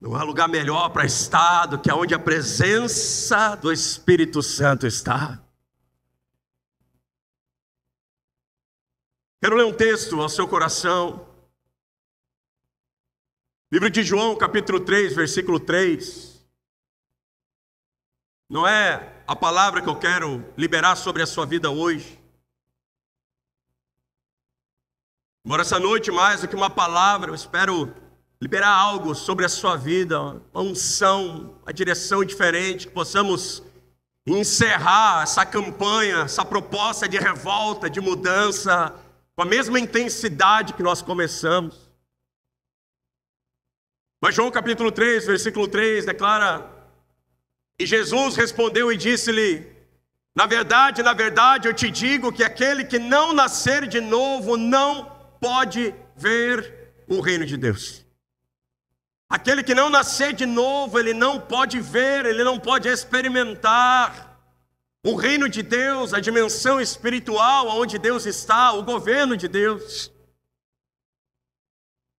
Não há lugar melhor para estar do que onde a presença do Espírito Santo está. Quero ler um texto ao seu coração. Livro de João, capítulo 3, versículo 3. Não é a palavra que eu quero liberar sobre a sua vida hoje. Embora essa noite, mais do que uma palavra, eu espero liberar algo sobre a sua vida, uma unção, uma direção diferente, que possamos encerrar essa campanha, essa proposta de revolta, de mudança, com a mesma intensidade que nós começamos. Mas João capítulo 3, versículo 3 declara: e Jesus respondeu e disse-lhe: na verdade, eu te digo que aquele que não nascer de novo não pode ver o reino de Deus. Aquele que não nascer de novo, ele não pode ver, ele não pode experimentar o reino de Deus, a dimensão espiritual onde Deus está, o governo de Deus.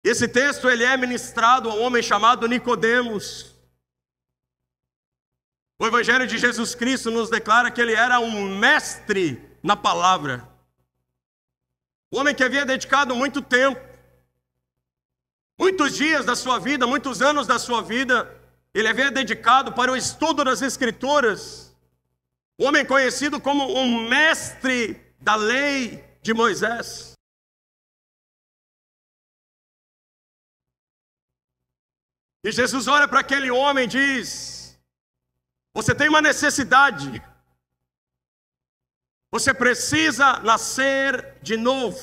Esse texto ele é ministrado a um homem chamado Nicodemos. O Evangelho de Jesus Cristo nos declara que ele era um mestre na palavra. Um homem que havia dedicado muito tempo, muitos dias da sua vida, muitos anos da sua vida, ele havia dedicado para o estudo das Escrituras. Um homem conhecido como um mestre da lei de Moisés. E Jesus olha para aquele homem e diz: você tem uma necessidade. Você precisa nascer de novo.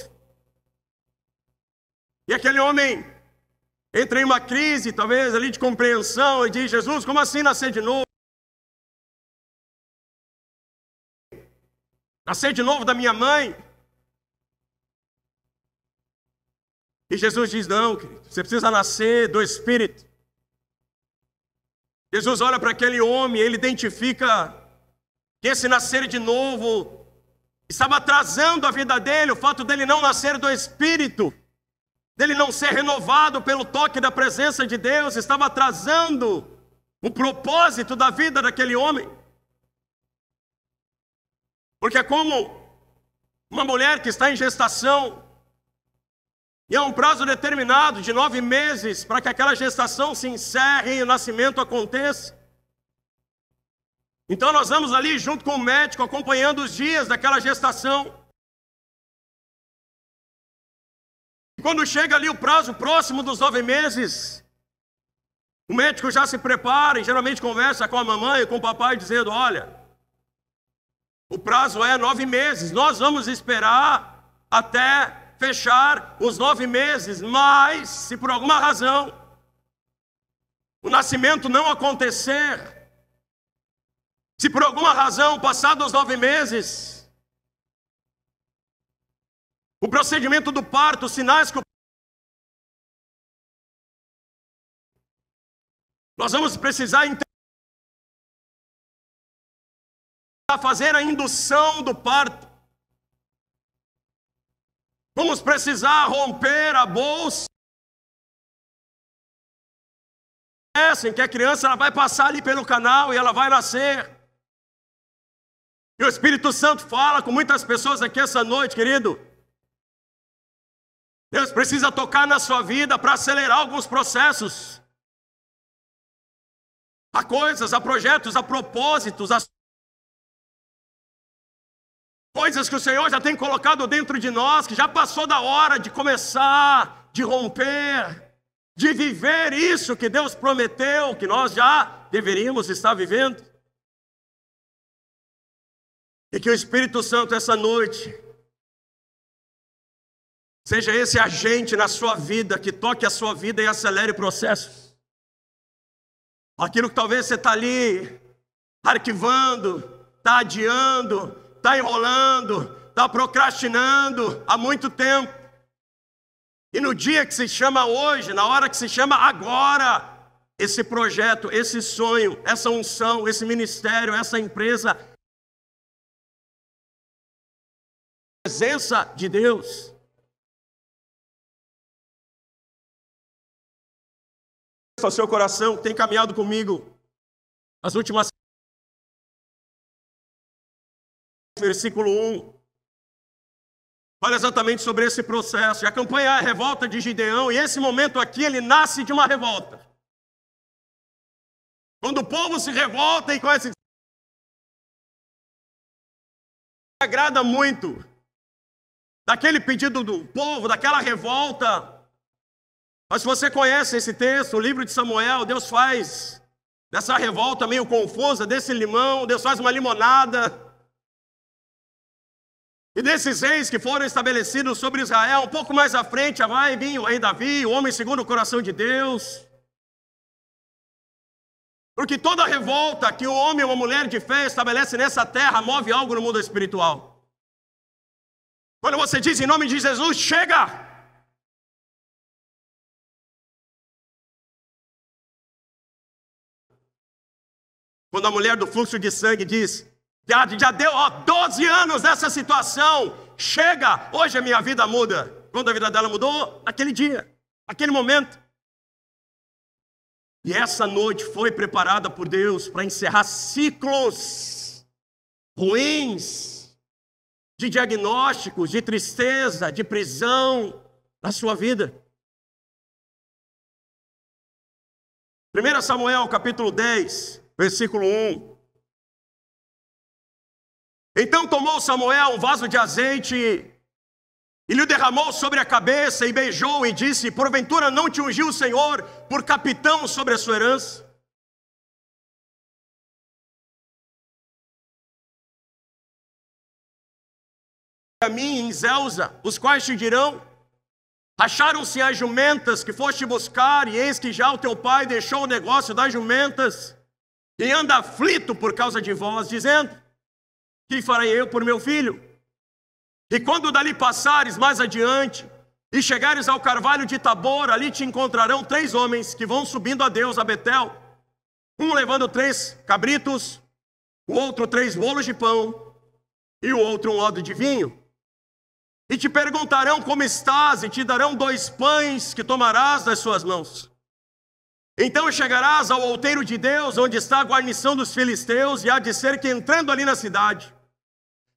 E aquele homem entra em uma crise, talvez ali de compreensão, e diz: Jesus, como assim nascer de novo? Nascer de novo da minha mãe? E Jesus diz: não, querido, você precisa nascer do Espírito. Jesus olha para aquele homem, ele identifica que esse nascer de novo estava atrasando a vida dele, o fato dele não nascer do Espírito, dele não ser renovado pelo toque da presença de Deus, estava atrasando o propósito da vida daquele homem. Porque é como uma mulher que está em gestação, e há um prazo determinado de 9 meses para que aquela gestação se encerre e o nascimento aconteça. Então nós vamos ali junto com o médico, acompanhando os dias daquela gestação. E quando chega ali o prazo próximo dos 9 meses, o médico já se prepara e geralmente conversa com a mamãe e com o papai dizendo: olha, o prazo é 9 meses, nós vamos esperar até fechar os 9 meses, mas se por alguma razão o nascimento não acontecer, se por alguma razão passados os 9 meses, o procedimento do parto, os sinais que nós vamos precisar fazer a indução do parto. Vamos precisar romper a bolsa em que a criança ela vai passar ali pelo canal e ela vai nascer. E o Espírito Santo fala com muitas pessoas aqui essa noite, querido. Deus precisa tocar na sua vida para acelerar alguns processos. Há coisas, há projetos, há propósitos, há coisas que o Senhor já tem colocado dentro de nós, que já passou da hora de começar, de romper, de viver isso que Deus prometeu, que nós já deveríamos estar vivendo. E que o Espírito Santo essa noite seja esse agente na sua vida, que toque a sua vida e acelere processos. Aquilo que talvez você está ali arquivando, está adiando, está enrolando, está procrastinando há muito tempo. E no dia que se chama hoje, na hora que se chama agora, esse projeto, esse sonho, essa unção, esse ministério, essa empresa, a presença de Deus. ao seu coração, tem caminhado comigo as últimas... Versículo 1. Fala exatamente sobre esse processo. E a campanha é a revolta de Gideão. E esse momento aqui, ele nasce de uma revolta. Quando o povo se revolta e conhece... agrada muito daquele pedido do povo, daquela revolta. Mas se você conhece esse texto, o livro de Samuel, Deus faz dessa revolta meio confusa, desse limão, Deus faz uma limonada. E desses reis que foram estabelecidos sobre Israel, um pouco mais à frente vai vir o rei Davi, o homem segundo o coração de Deus. Porque toda revolta que o homem ou uma mulher de fé estabelece nessa terra move algo no mundo espiritual. Quando você diz em nome de Jesus, chega! Quando a mulher do fluxo de sangue diz, já deu 12 anos nessa situação, chega, hoje a minha vida muda. Quando a vida dela mudou? Naquele dia, naquele momento. E essa noite foi preparada por Deus para encerrar ciclos ruins, de diagnósticos, de tristeza, de prisão na sua vida. 1 Samuel capítulo 10, versículo 1. Então tomou Samuel um vaso de azeite e lhe derramou sobre a cabeça e beijou e disse, porventura não te ungiu o Senhor por capitão sobre a sua herança? A mim em Zelza, os quais te dirão, acharam-se as jumentas que foste buscar, e eis que já o teu pai deixou o negócio das jumentas, e anda aflito por causa de vós, dizendo, que farei eu por meu filho? E quando dali passares mais adiante, e chegares ao carvalho de Tabor, ali te encontrarão 3 homens que vão subindo a Deus a Betel, um levando 3 cabritos, o outro 3 bolos de pão, e o outro um odre de vinho. E te perguntarão como estás, e te darão 2 pães que tomarás das suas mãos. Então chegarás ao outeiro de Deus, onde está a guarnição dos filisteus, e há de ser que entrando ali na cidade,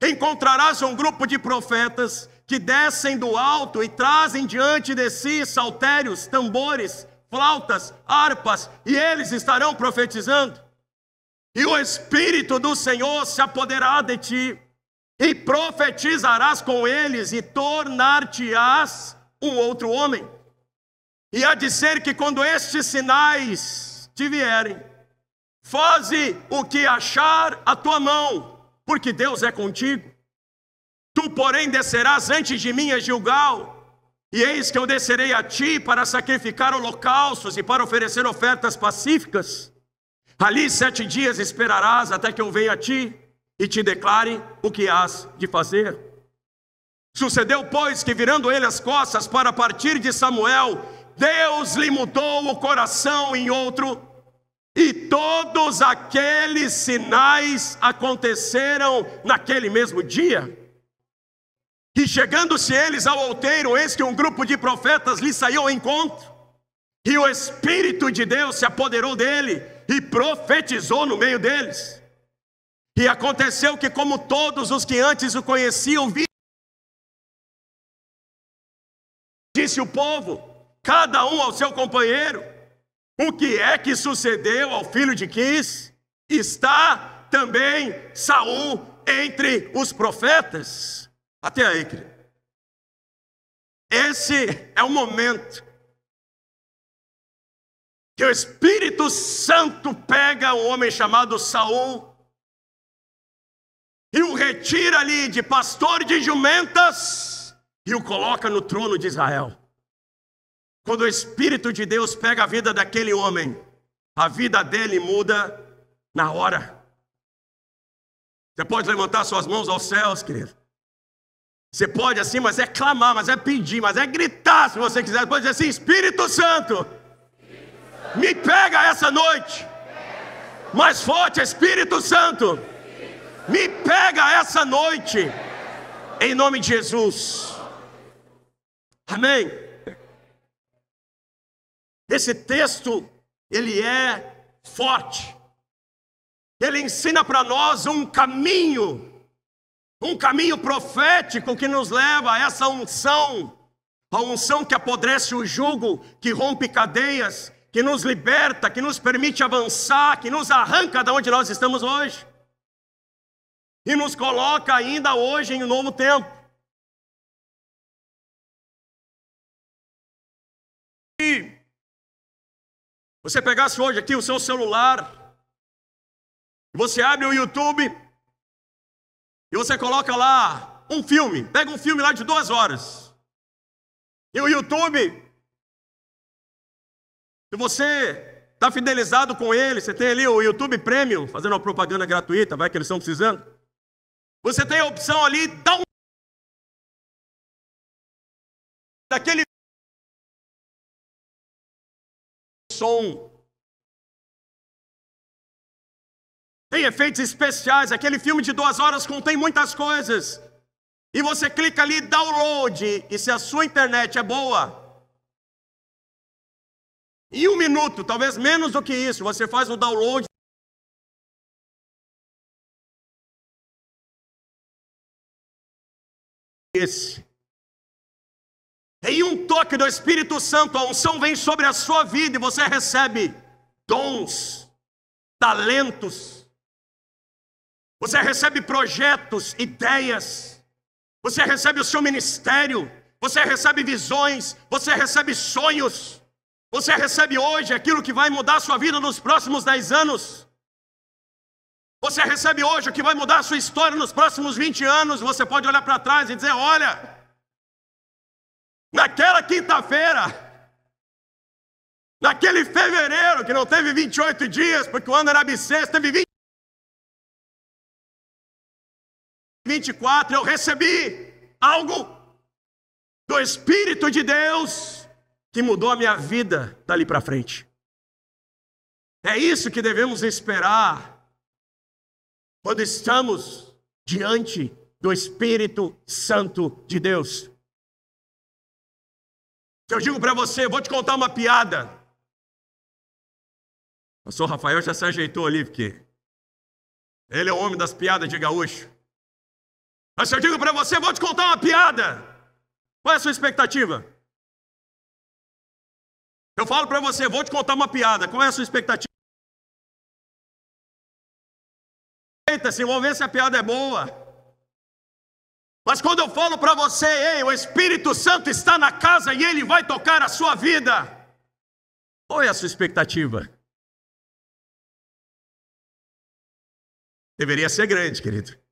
encontrarás um grupo de profetas que descem do alto e trazem diante de si saltérios, tambores, flautas, harpas, e eles estarão profetizando. E o Espírito do Senhor se apoderará de ti, e profetizarás com eles, e tornar-te-ás um outro homem. E há de ser que quando estes sinais te vierem, faze o que achar a tua mão, porque Deus é contigo. Tu, porém, descerás antes de mim a Gilgal, e eis que eu descerei a ti para sacrificar holocaustos e para oferecer ofertas pacíficas. Ali 7 dias esperarás até que eu venha a ti e te declare o que hás de fazer. Sucedeu, pois, que virando ele as costas para partir de Samuel, Deus lhe mudou o coração em outro, e todos aqueles sinais aconteceram naquele mesmo dia. E chegando-se eles ao outeiro, eis que um grupo de profetas lhe saiu ao encontro, e o Espírito de Deus se apoderou dele, e profetizou no meio deles. E aconteceu que, como todos os que antes o conheciam, disse o povo, cada um ao seu companheiro, o que é que sucedeu ao filho de Quis? Está também Saul entre os profetas. Até aí, querido. Esse é o momento que o Espírito Santo pega um homem chamado Saul e o retira ali de pastor de jumentas e o coloca no trono de Israel. Quando o Espírito de Deus pega a vida daquele homem, a vida dele muda na hora. Você pode levantar suas mãos aos céus, querido. Você pode assim, mas é clamar, mas é pedir, mas é gritar se você quiser. Pode dizer assim, Espírito Santo, me pega essa noite. Mais forte, Espírito Santo, me pega essa noite. Em nome de Jesus. Amém. Esse texto ele é forte. Ele ensina para nós um caminho profético que nos leva a essa unção, a unção que apodrece o jugo, que rompe cadeias, que nos liberta, que nos permite avançar, que nos arranca de onde nós estamos hoje e nos coloca ainda hoje em um novo tempo. Se você pegasse hoje aqui o seu celular, você abre o YouTube e você coloca lá um filme, pega um filme lá de 2 horas. E o YouTube, se você está fidelizado com ele, você tem ali o YouTube Premium, fazendo uma propaganda gratuita, vai que eles estão precisando. Você tem a opção ali, dá um daquele som. Tem efeitos especiais, aquele filme de 2 horas contém muitas coisas. E você clica ali, download, e se a sua internet é boa, em 1 minuto, talvez menos do que isso, você faz o download. Em um toque do Espírito Santo, a unção vem sobre a sua vida e você recebe dons, talentos. Você recebe projetos, ideias. Você recebe o seu ministério. Você recebe visões. Você recebe sonhos. Você recebe hoje aquilo que vai mudar a sua vida nos próximos 10 anos. Você recebe hoje o que vai mudar a sua história nos próximos 20 anos. Você pode olhar para trás e dizer, olha, naquela quinta-feira, naquele fevereiro que não teve 28 dias, porque o ano era bissexto, teve 24, eu recebi algo do Espírito de Deus que mudou a minha vida dali para frente. É isso que devemos esperar quando estamos diante do Espírito Santo de Deus. Eu digo para você, vou te contar uma piada. O pastor Rafael já se ajeitou ali, porque ele é o homem das piadas de gaúcho. Mas se eu digo para você, vou te contar uma piada, qual é a sua expectativa? Eu falo para você, vou te contar uma piada, qual é a sua expectativa? Eita, assim, vamos ver se a piada é boa. Mas quando eu falo para você, ei, o Espírito Santo está na casa e ele vai tocar a sua vida, qual é a sua expectativa? Deveria ser grande, querido.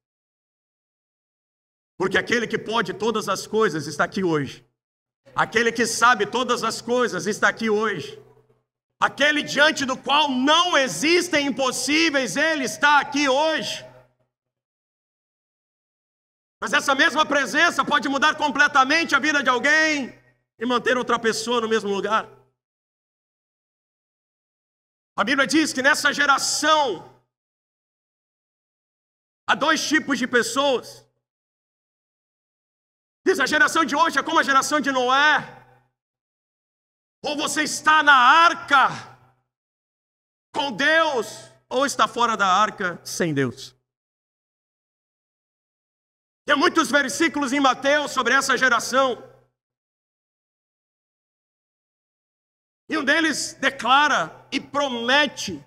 Porque aquele que pode todas as coisas está aqui hoje. Aquele que sabe todas as coisas está aqui hoje. Aquele diante do qual não existem impossíveis, ele está aqui hoje. Mas essa mesma presença pode mudar completamente a vida de alguém e manter outra pessoa no mesmo lugar. A Bíblia diz que nessa geração há 2 tipos de pessoas. Diz, a geração de hoje é como a geração de Noé. Ou você está na arca com Deus, ou está fora da arca sem Deus. Tem muitos versículos em Mateus sobre essa geração. E um deles declara e promete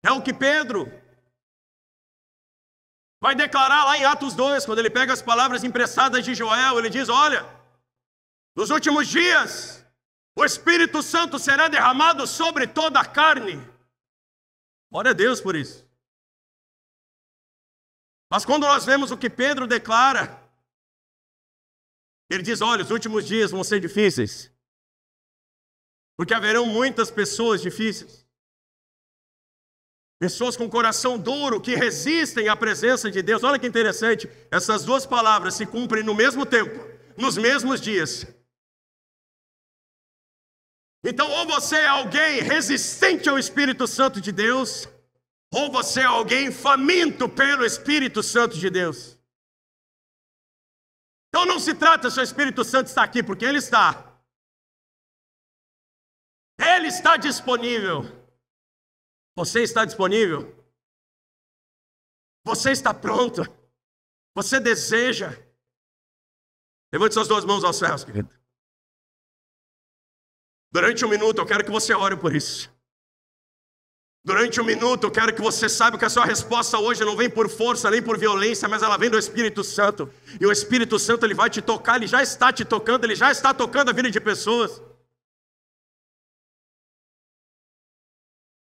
é o que Pedro vai declarar lá em Atos 2, quando ele pega as palavras emprestadas de Joel, ele diz, olha, nos últimos dias, o Espírito Santo será derramado sobre toda a carne. Glória a Deus por isso. Mas quando nós vemos o que Pedro declara, ele diz, olha, os últimos dias vão ser difíceis, porque haverão muitas pessoas difíceis. Pessoas com coração duro, que resistem à presença de Deus. Olha que interessante, essas 2 palavras se cumprem no mesmo tempo, nos mesmos dias. Então, ou você é alguém resistente ao Espírito Santo de Deus, ou você é alguém faminto pelo Espírito Santo de Deus. Então não se trata se o Espírito Santo está aqui, porque Ele está. Ele está disponível. Você está disponível? Você está pronto? Você deseja? Levante suas duas mãos aos céus, querido. Durante um minuto eu quero que você ore por isso. Durante um minuto eu quero que você saiba que a sua resposta hoje não vem por força nem por violência, mas ela vem do Espírito Santo. E o Espírito Santo ele vai te tocar, ele já está te tocando, ele já está tocando a vida de pessoas.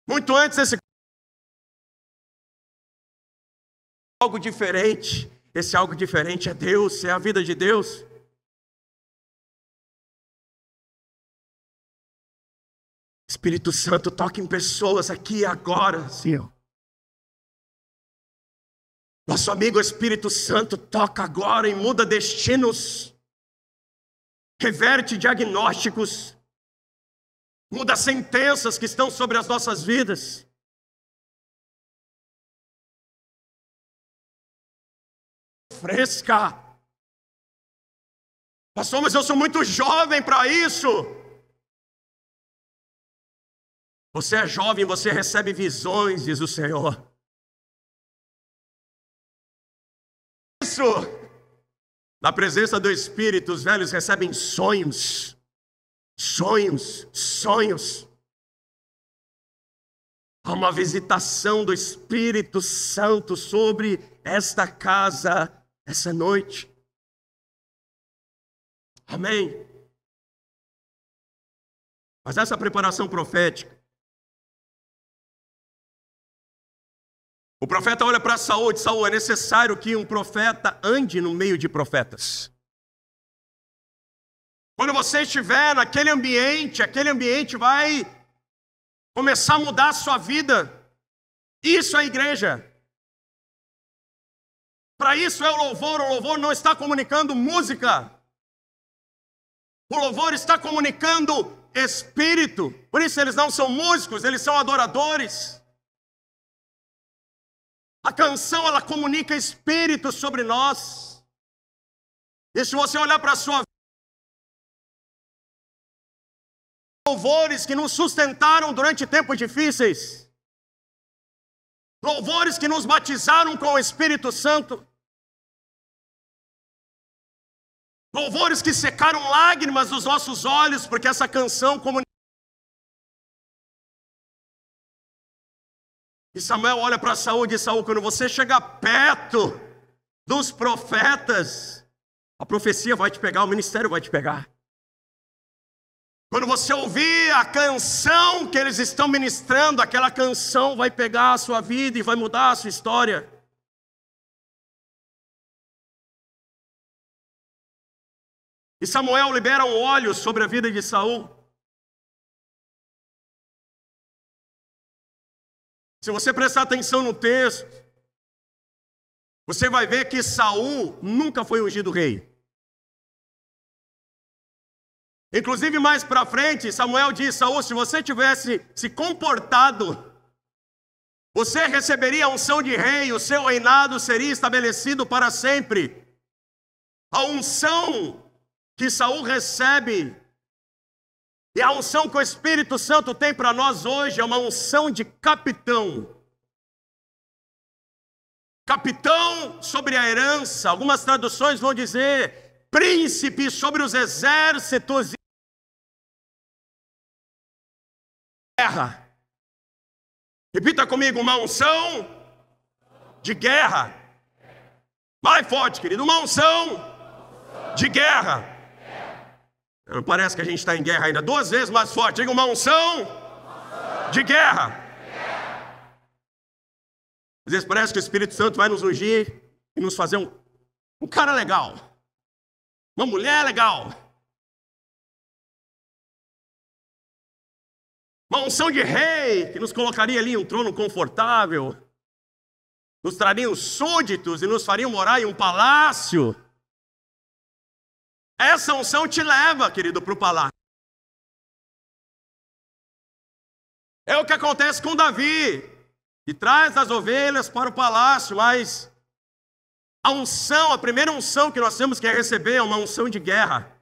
Muito antes desse algo diferente. Esse algo diferente é Deus, é a vida de Deus. Espírito Santo, toca em pessoas aqui e agora, Senhor. Nosso amigo Espírito Santo toca agora e muda destinos, reverte diagnósticos, muda sentenças que estão sobre as nossas vidas. Fresca. Pastor, mas eu sou muito jovem para isso. Você é jovem, você recebe visões, diz o Senhor. Isso. Na presença do Espírito, os velhos recebem sonhos. Sonhos, sonhos. Há uma visitação do Espírito Santo sobre esta casa essa noite. Amém. Mas essa preparação profética, o profeta olha para Saul e diz: Saul, é necessário que um profeta ande no meio de profetas. Quando você estiver naquele ambiente, aquele ambiente vai começar a mudar a sua vida. Isso é a igreja. Para isso é o louvor não está comunicando música. O louvor está comunicando espírito. Por isso eles não são músicos, eles são adoradores. A canção, ela comunica espírito sobre nós. E se você olhar para a sua vida, louvores que nos sustentaram durante tempos difíceis, louvores que nos batizaram com o Espírito Santo, louvores que secaram lágrimas dos nossos olhos, porque essa canção comunica. E Samuel olha para Saul e diz: Saul, quando você chegar perto dos profetas, a profecia vai te pegar, o ministério vai te pegar. Quando você ouvir a canção que eles estão ministrando, aquela canção vai pegar a sua vida e vai mudar a sua história. E Samuel libera um óleo sobre a vida de Saul. Se você prestar atenção no texto, você vai ver que Saul nunca foi ungido rei. Inclusive mais para frente, Samuel diz: Saul, se você tivesse se comportado, você receberia a unção de rei, o seu reinado seria estabelecido para sempre. A unção que Saul recebe e a unção que o Espírito Santo tem para nós hoje é uma unção de capitão. Capitão sobre a herança. Algumas traduções vão dizer príncipe sobre os exércitos de guerra. Repita comigo: uma unção de guerra. Vai forte, querido. Uma unção de guerra. Não parece que a gente está em guerra ainda. 2 vezes mais forte. Diga: uma unção de guerra. Às vezes parece que o Espírito Santo vai nos ungir e nos fazer um cara legal, uma mulher legal, uma unção de rei que nos colocaria ali em um trono confortável, nos traria os súditos e nos faria morar em um palácio. Essa unção te leva, querido, para o palácio. É o que acontece com Davi, que traz as ovelhas para o palácio, mas A unção, a primeira unção que nós temos que receber é uma unção de guerra.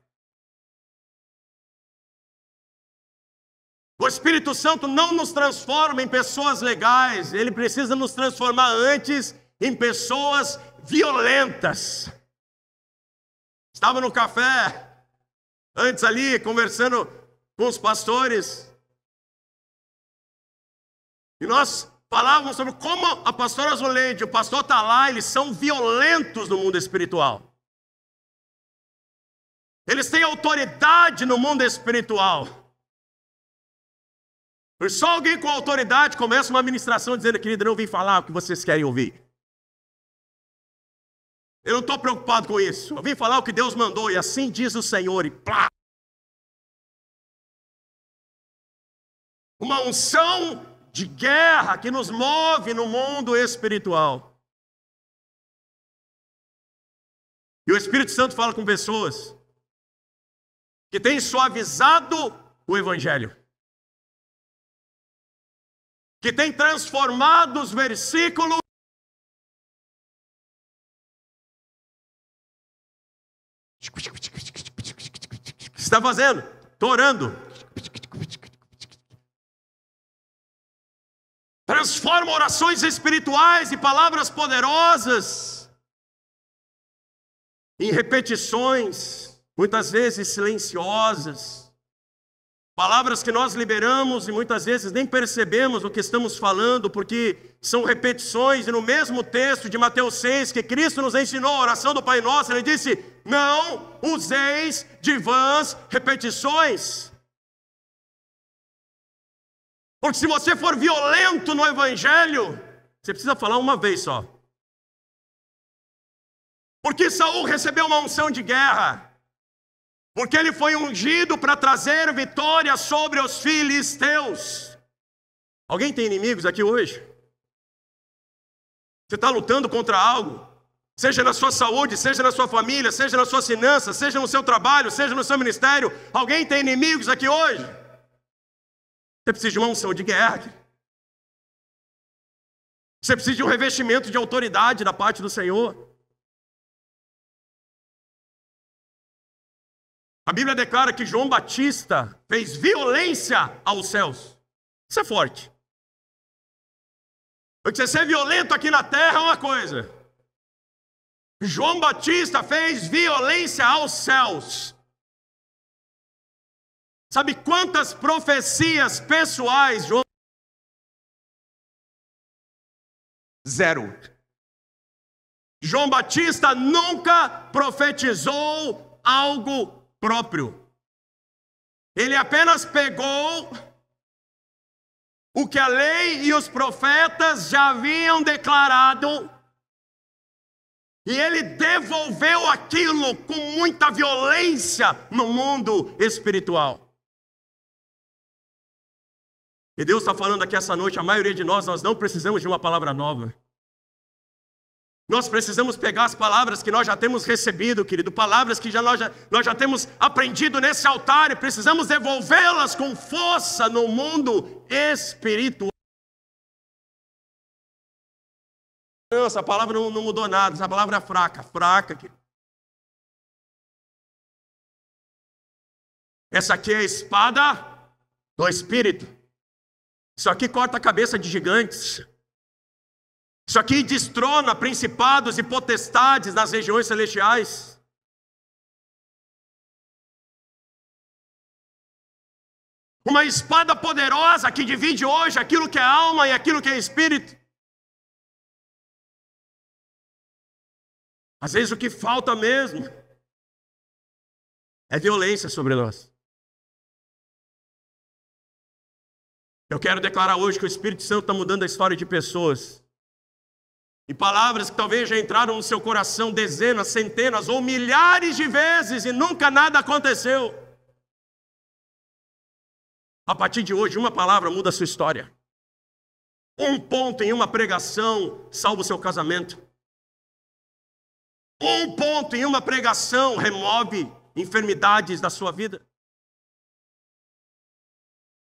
O Espírito Santo não nos transforma em pessoas legais, ele precisa nos transformar antes em pessoas violentas. Estava no café, antes ali, conversando com os pastores, e nós falávamos sobre como a pastora Zuleide, o pastor está lá, eles são violentos no mundo espiritual. Eles têm autoridade no mundo espiritual. Só alguém com autoridade começa uma ministração dizendo: querido, eu não vim falar o que vocês querem ouvir. Eu não estou preocupado com isso. Eu vim falar o que Deus mandou, e assim diz o Senhor, e plá! Uma unção de guerra que nos move no mundo espiritual. E o Espírito Santo fala com pessoas que têm suavizado o Evangelho, que têm transformado os versículos o que você está fazendo? Estou orando. Transforma orações espirituais e palavras poderosas em repetições, muitas vezes silenciosas. Palavras que nós liberamos e muitas vezes nem percebemos o que estamos falando, porque são repetições. E no mesmo texto de Mateus 6, que Cristo nos ensinou a oração do Pai Nosso, Ele disse: não useis de vãs repetições. Porque se você for violento no Evangelho, você precisa falar uma vez só. Porque Saul recebeu uma unção de guerra. Porque ele foi ungido para trazer vitória sobre os filisteus. Alguém tem inimigos aqui hoje? Você está lutando contra algo? Seja na sua saúde, seja na sua família, seja nas suas finanças, seja no seu trabalho, seja no seu ministério. Alguém tem inimigos aqui hoje? Você precisa de uma unção de guerra. Você precisa de um revestimento de autoridade da parte do Senhor. A Bíblia declara que João Batista fez violência aos céus. Isso é forte. Porque você ser violento aqui na terra é uma coisa. João Batista fez violência aos céus. Sabe quantas profecias pessoais João? 0. João Batista nunca profetizou algo próprio. Ele apenas pegou o que a lei e os profetas já haviam declarado e ele devolveu aquilo com muita violência no mundo espiritual. E Deus está falando aqui essa noite, a maioria de nós não precisamos de uma palavra nova. Nós precisamos pegar as palavras que nós já temos recebido, querido, palavras que nós já temos aprendido nesse altar e precisamos devolvê-las com força no mundo espiritual. Não, essa palavra não mudou nada, essa palavra é fraca. Querido. Essa aqui é a espada do Espírito. Isso aqui corta a cabeça de gigantes. Isso aqui destrona principados e potestades nas regiões celestiais. Uma espada poderosa que divide hoje aquilo que é alma e aquilo que é espírito. Às vezes o que falta mesmo é violência sobre nós. Eu quero declarar hoje que o Espírito Santo está mudando a história de pessoas. E palavras que talvez já entraram no seu coração dezenas, centenas ou milhares de vezes e nunca nada aconteceu. A partir de hoje, uma palavra muda a sua história. Um ponto em uma pregação salva o seu casamento. Um ponto em uma pregação remove enfermidades da sua vida.